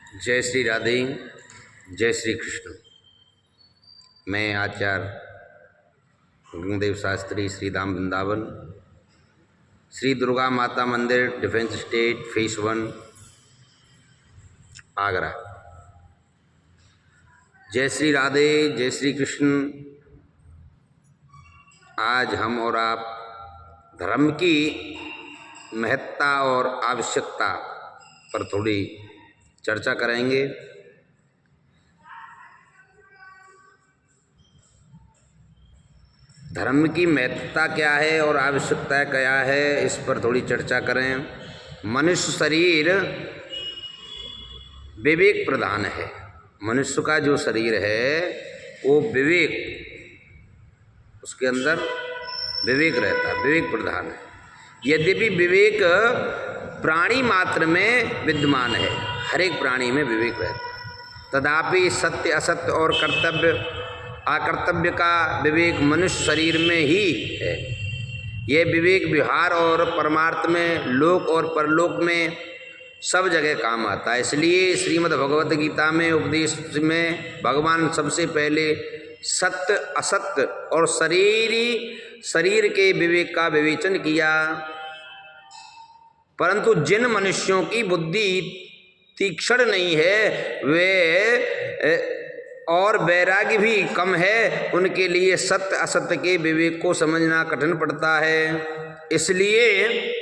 जय श्री राधे, जय श्री कृष्ण। मैं आचार्य गंगदेव शास्त्री, श्री धाम वृंदावन, श्री दुर्गा माता मंदिर, डिफेंस स्टेट, फेस 1, आगरा। जय श्री राधे, जय श्री कृष्ण। आज हम और आप धर्म की महत्ता और आवश्यकता पर थोड़ी चर्चा करेंगे। धर्म की महत्ता क्या है और आवश्यकता क्या है, इस पर थोड़ी चर्चा करें। मनुष्य शरीर विवेक प्रधान है। मनुष्य का जो शरीर है वो विवेक, उसके अंदर विवेक रहता है, विवेक प्रधान है। यद्यपि विवेक प्राणी मात्र में विद्यमान है, हर एक प्राणी में विवेक रहता है, तथापि सत्य असत्य और कर्तव्य अकर्तव्य का विवेक मनुष्य शरीर में ही है। यह विवेक व्यवहार और परमार्थ में, लोक और परलोक में सब जगह काम आता है। इसलिए श्रीमद् भगवत गीता में उपदेश में भगवान सबसे पहले सत्य असत्य और शरीर के विवेक का विवेचन किया। परंतु जिन मनुष्यों की बुद्धि तीक्ष्ण नहीं है वे और वैराग्य भी कम है, उनके लिए सत्य असत्य के विवेक को समझना कठिन पड़ता है। इसलिए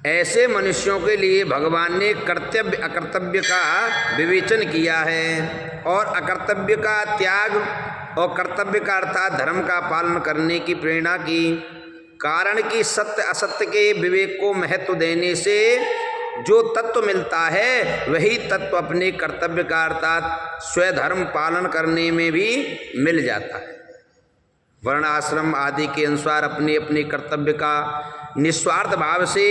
ऐसे मनुष्यों के लिए भगवान ने कर्तव्य अकर्तव्य का विवेचन किया है और अकर्तव्य का त्याग और कर्तव्य का अर्थात धर्म का पालन करने की प्रेरणा की। कारण कि सत्य असत्य के विवेक को महत्व देने से जो तत्व मिलता है वही तत्व अपने कर्तव्य का अर्थात स्वधर्म पालन करने में भी मिल जाता है। वर्ण आश्रम आदि के अनुसार अपने अपने कर्तव्य का निस्वार्थ भाव से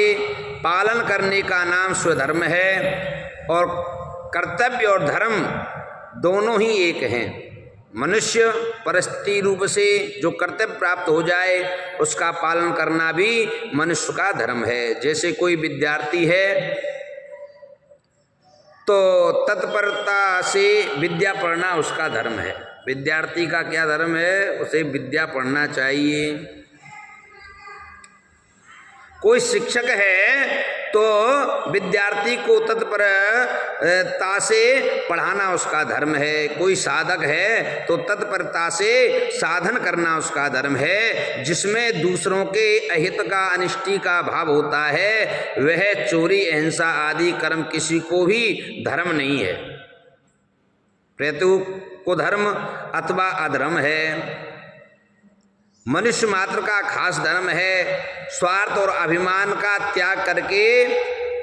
पालन करने का नाम स्वधर्म है और कर्तव्य और धर्म दोनों ही एक हैं। मनुष्य परिस्थिति रूप से जो कर्तव्य प्राप्त हो जाए उसका पालन करना भी मनुष्य का धर्म है। जैसे कोई विद्यार्थी है तो तत्परता से विद्या पढ़ना उसका धर्म है। विद्यार्थी का क्या धर्म है? उसे विद्या पढ़ना चाहिए। कोई शिक्षक है तो विद्यार्थी को तत्परता से पढ़ाना उसका धर्म है। कोई साधक है तो तत्परता से साधन करना उसका धर्म है। जिसमें दूसरों के अहित का अनिष्टि का भाव होता है वह चोरी अहिंसा आदि कर्म किसी को भी धर्म नहीं है, प्रत्येक को धर्म अथवा अधर्म है। मनुष्य मात्र का खास धर्म है स्वार्थ और अभिमान का त्याग करके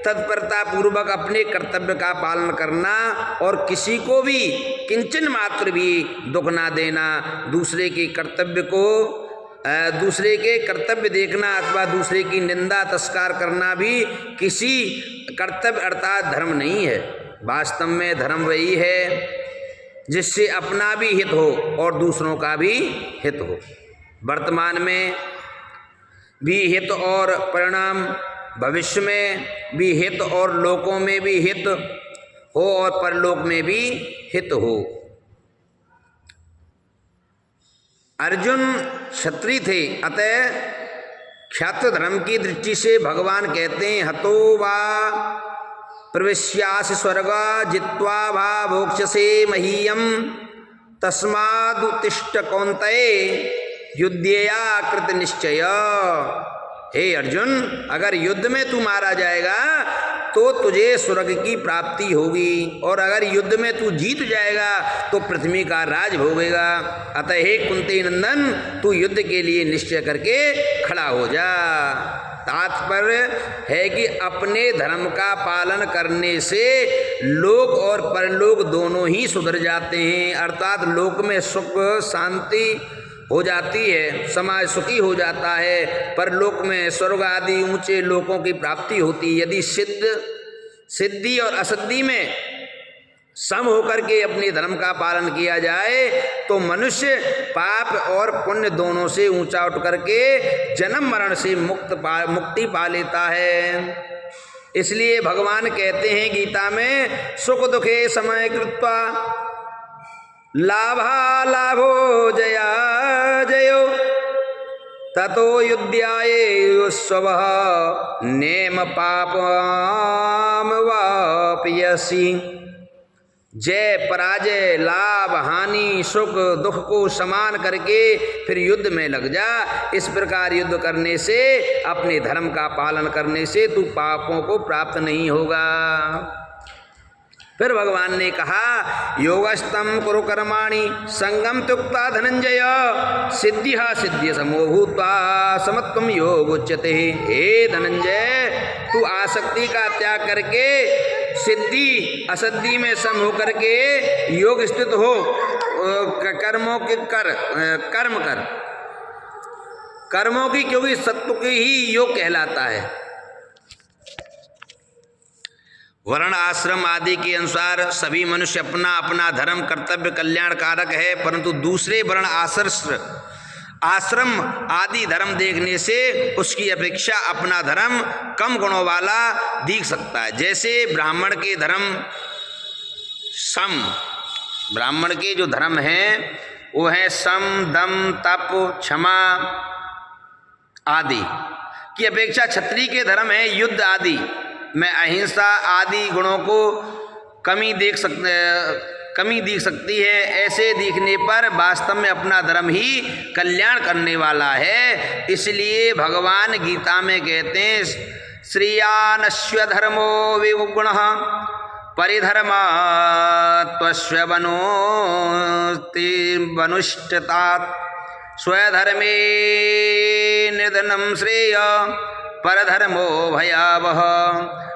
तत्परता पूर्वक अपने कर्तव्य का पालन करना और किसी को भी किंचन मात्र भी दुख ना देना। दूसरे के कर्तव्य देखना अथवा दूसरे की निंदा तिरस्कार करना भी किसी कर्तव्य अर्थात धर्म नहीं है। वास्तव में धर्म वही है जिससे अपना भी हित हो और दूसरों का भी हित हो। वर्तमान में भी हित और परिणाम, भविष्य में भी हित और लोकों में भी हित हो और परलोक में भी हित हो। अर्जुन क्षत्रिय थे, अतः क्षत्र धर्म की दृष्टि से भगवान कहते हैं हतो वा प्रविश्यासि स्वर्ग जित्वा भा भोक्ष्यसे महीयम तस्मादुत्तिष्ठ कौन्तेय युद्धया कृत निश्चय। हे अर्जुन, अगर युद्ध में तू मारा जाएगा तो तुझे स्वर्ग की प्राप्ति होगी और अगर युद्ध में तू जीत जाएगा तो पृथ्वी का राज भोगेगा। अतः हे कुंती नंदन, तू युद्ध के लिए निश्चय करके खड़ा हो जा। तात्पर्य है कि अपने धर्म का पालन करने से लोक और परलोक दोनों ही सुधर जाते हैं। अर्थात लोक में सुख शांति हो जाती है, समाज सुखी हो जाता है, परलोक में स्वर्ग आदि ऊंचे लोकों की प्राप्ति होती है। यदि सिद्धि और असिद्धि में सम होकर के अपने धर्म का पालन किया जाए तो मनुष्य पाप और पुण्य दोनों से ऊंचा उठ करके जन्म मरण से मुक्ति पा लेता है। इसलिए भगवान कहते हैं गीता में, सुख दुखे समय कृत्वा लाभा लाभो जया जयो ततो युध्याये स्वः नेम पापम वापयसि। जय पराजय, लाभ हानि, सुख दुख को समान करके फिर युद्ध में लग जा। इस प्रकार युद्ध करने से, अपने धर्म का पालन करने से तू पापों को प्राप्त नहीं होगा। फिर भगवान ने कहा, योगस्तम कुरु कर्माणि संगम त्युक्ता धनंजय सिद्धिहा सिद्धि समो भूत्वा समत्वम योग उच्यते। हे धनंजय, तू आसक्ति का त्याग करके सिद्धि असद्धि में सम होकर के योग स्थित हो, कर्मों के कर्म कर कर्मों की, क्योंकि सत्व की ही योग कहलाता है। वर्ण आश्रम आदि के अनुसार सभी मनुष्य अपना अपना धर्म कर्तव्य कल्याणकारक है, परंतु दूसरे वर्ण आश्रम आदि धर्म देखने से उसकी अपेक्षा अपना धर्म कम गुणों वाला दिख सकता है। जैसे ब्राह्मण के धर्म सम, ब्राह्मण के जो धर्म हैं वो है सम, दम, तप, क्षमा आदि की अपेक्षा क्षत्रिय के धर्म है युद्ध आदि में अहिंसा आदि गुणों को कमी दिख सकती है। ऐसे दिखने पर वास्तव में अपना धर्म ही कल्याण करने वाला है। इसलिए भगवान गीता में कहते हैं, श्रियानश्व धर्मो विगुणः परिधर्मा त्वस्व वनुष्ठतात् स्वधर्मे निधनम श्रेय परधर्मो भयावह।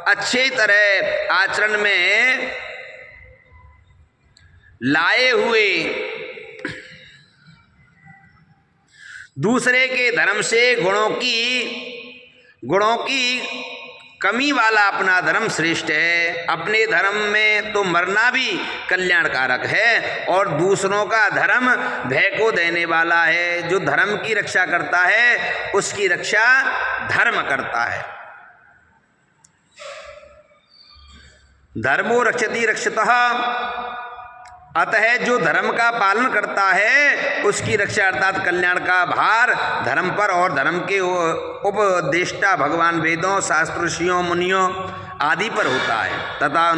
अच्छे तरह आचरण में लाए हुए दूसरे के धर्म से गुणों की कमी वाला अपना धर्म श्रेष्ठ है। अपने धर्म में तो मरना भी कल्याणकारक है और दूसरों का धर्म भय को देने वाला है। जो धर्म की रक्षा करता है उसकी रक्षा धर्म करता है। धर्मो रक्षति रक्षतः, अतः जो धर्म का पालन करता है उसकी रक्षा अर्थात कल्याण का भार धर्म पर और धर्म के उपदेष्टा भगवान वेदों शास्त्र ऋषियों मुनियों आदि पर होता है तथा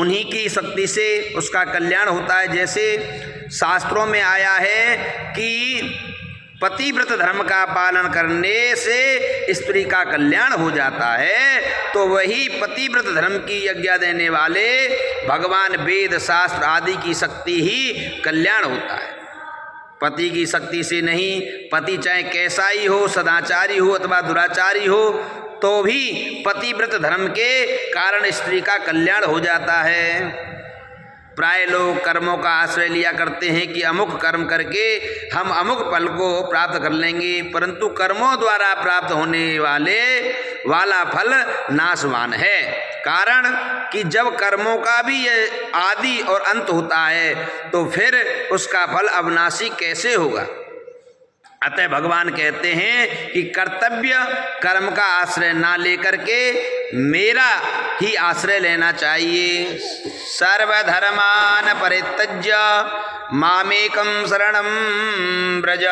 उन्हीं की शक्ति से उसका कल्याण होता है। जैसे शास्त्रों में आया है कि पतिव्रत धर्म का पालन करने से स्त्री का कल्याण हो जाता है, तो वही पतिव्रत धर्म की आज्ञा देने वाले भगवान वेद शास्त्र आदि की शक्ति ही कल्याण होता है। पति की शक्ति से नहीं, पति चाहे कैसा ही हो, सदाचारी हो अथवा दुराचारी हो, तो भी पतिव्रत धर्म के कारण स्त्री का कल्याण हो जाता है। प्राय लोग कर्मों का आश्रय लिया करते हैं कि अमुक कर्म करके हम अमुक फल को प्राप्त कर लेंगे, परंतु कर्मों द्वारा प्राप्त होने वाला फल नाशवान है। कारण कि जब कर्मों का भी आदि और अंत होता है तो फिर उसका फल अविनाशी कैसे होगा। अतः भगवान कहते हैं कि कर्तव्य कर्म का आश्रय ना लेकर के मेरा ही आश्रय लेना चाहिए। सर्वधर्मान परित्यज्य मामेकं शरणं व्रज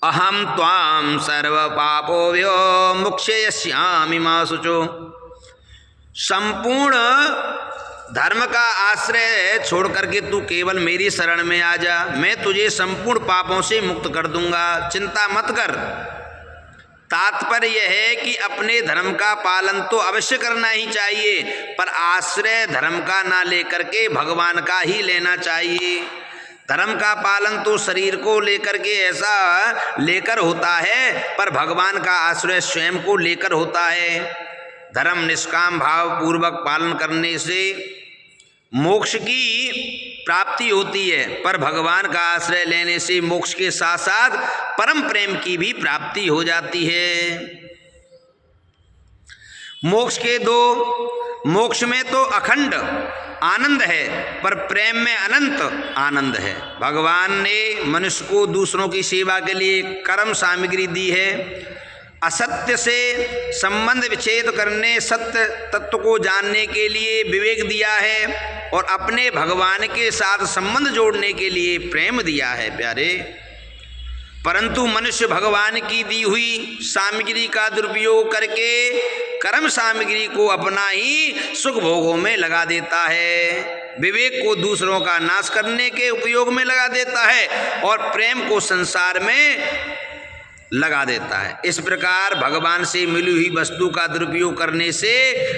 अहम त्वां सर्वपापोभ्यो मोक्षयिष्यामि मा शुचो। संपूर्ण धर्म का आश्रय छोड़ करके तू केवल मेरी शरण में आ जा, मैं तुझे संपूर्ण पापों से मुक्त कर दूंगा, चिंता मत कर। तात्पर्य यह है कि अपने धर्म का पालन तो अवश्य करना ही चाहिए, पर आश्रय धर्म का ना लेकर के भगवान का ही लेना चाहिए। धर्म का पालन तो शरीर को लेकर के ऐसा लेकर होता है, पर भगवान का आश्रय स्वयं को लेकर होता है। धर्म निष्काम भाव पूर्वक पालन करने से मोक्ष की प्राप्ति होती है, पर भगवान का आश्रय लेने से मोक्ष के साथ साथ परम प्रेम की भी प्राप्ति हो जाती है। मोक्ष के दो मोक्ष में तो अखंड आनंद है, पर प्रेम में अनंत आनंद है। भगवान ने मनुष्य को दूसरों की सेवा के लिए कर्म सामग्री दी है, असत्य से संबंध विच्छेद करने, सत्य तत्व को जानने के लिए विवेक दिया है, और अपने भगवान के साथ संबंध जोड़ने के लिए प्रेम दिया है प्यारे। परंतु मनुष्य भगवान की दी हुई सामग्री का दुरुपयोग करके कर्म सामग्री को अपना ही सुख भोगों में लगा देता है, विवेक को दूसरों का नाश करने के उपयोग में लगा देता है, और प्रेम को संसार में लगा देता है। इस प्रकार भगवान से मिली हुई वस्तु का दुरुपयोग करने से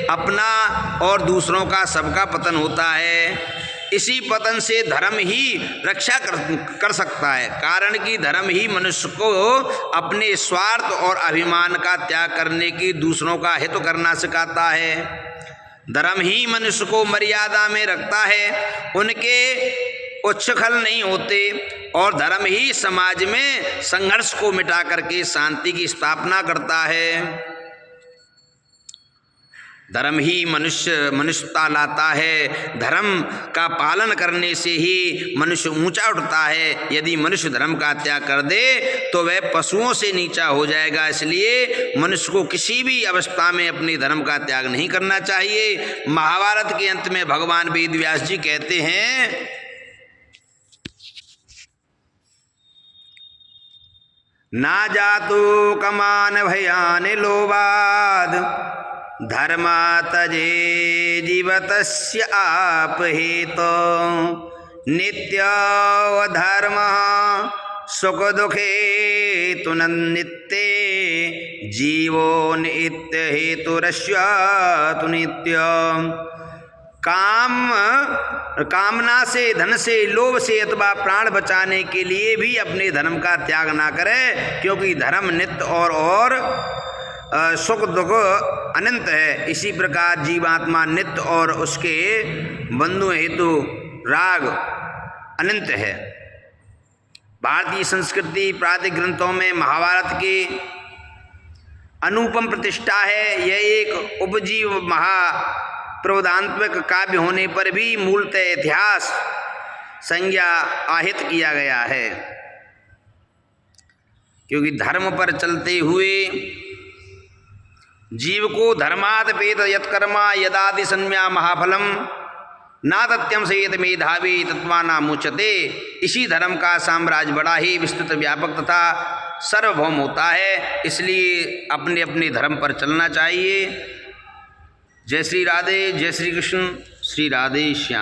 अपना और दूसरों का सबका पतन होता है। इसी पतन से धर्म ही रक्षा कर सकता है, कारण कि धर्म ही मनुष्य को अपने स्वार्थ और अभिमान का त्याग करने की, दूसरों का हित करना सिखाता है। धर्म ही मनुष्य को मर्यादा में रखता है, उनके उच्छृंखल नहीं होते, और धर्म ही समाज में संघर्ष को मिटा करके शांति की स्थापना करता है। धर्म ही मनुष्यता लाता है। धर्म का पालन करने से ही मनुष्य ऊंचा उठता है। यदि मनुष्य धर्म का त्याग कर दे तो वह पशुओं से नीचा हो जाएगा। इसलिए मनुष्य को किसी भी अवस्था में अपने धर्म का त्याग नहीं करना चाहिए। महाभारत के अंत में भगवान वेद व्यास जी कहते हैं, ना जातु कमान भयान लोभाद धर्म तजे जीवतस्य आप हेतु नित्य धर्म सुख दुखे तुनन्नित्ये जीवो नित्य हेतुरस्य तु नित्य। कामना से, धन से, लोभ से अथवा प्राण बचाने के लिए भी अपने धर्म का त्याग ना करें, क्योंकि धर्म नित्य और सुख दुख अनंत है। इसी प्रकार जीवात्मा नित्य और उसके बंधु हेतु राग अनंत है। भारतीय संस्कृति प्रातिक ग्रंथों में महाभारत की अनुपम प्रतिष्ठा है। यह एक उपजीव महाप्रबोधात्मक काव्य होने पर भी मूलतः इतिहास संज्ञा आहित किया गया है, क्योंकि धर्म पर चलते हुए जीव को धर्माद पेत यत्कर्मा यदादि संज्ञा महाफलम ना तत्यम सेत मेधावी तत्वाना मुच्यते। इसी धर्म का साम्राज्य बड़ा ही विस्तृत, व्यापक तथा सार्वभौम होता है। इसलिए अपने अपने धर्म पर चलना चाहिए। जय श्री राधे, जय श्री कृष्ण, श्री राधे श्याम।